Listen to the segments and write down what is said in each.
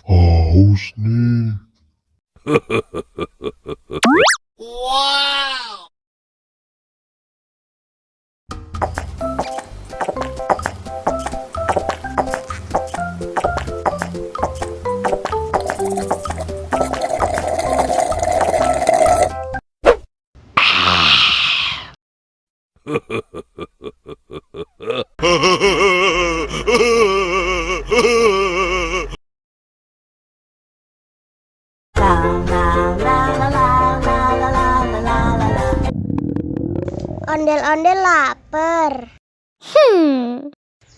Haus nih. Wow. Ondel-ondel lapar.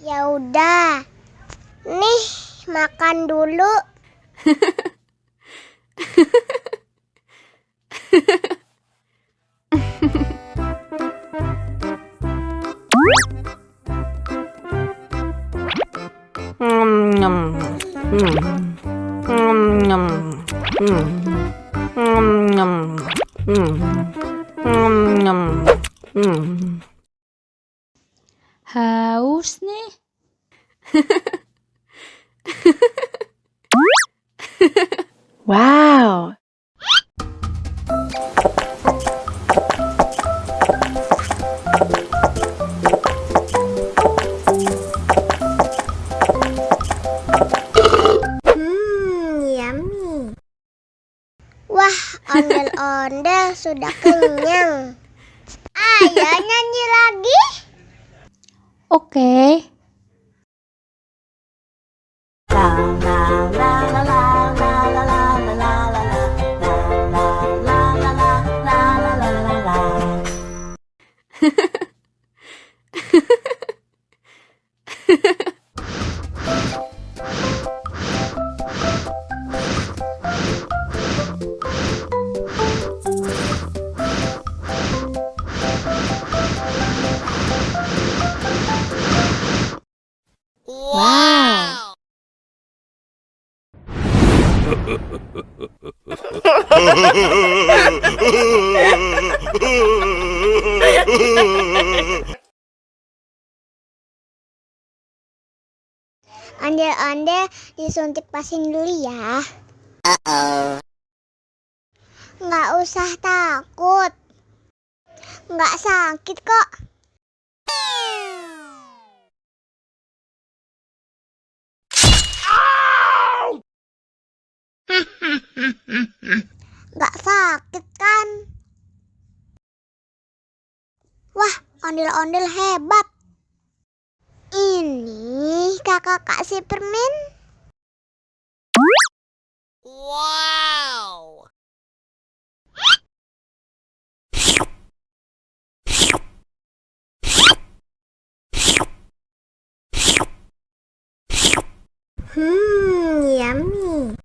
Ya udah. Nih, makan dulu. Haus nih. Wow. Yummy. Wah, ondel-ondel sudah kenyang. Ayo nyanyi lagi. Oke. Wow. Ondel-ondel disuntik vaksin dulu ya. Nggak usah takut. Nggak sakit kok. Nggak sakit kan? Wah, ondel-ondel hebat. Ini kakak kasih permen. Wow. Yummy.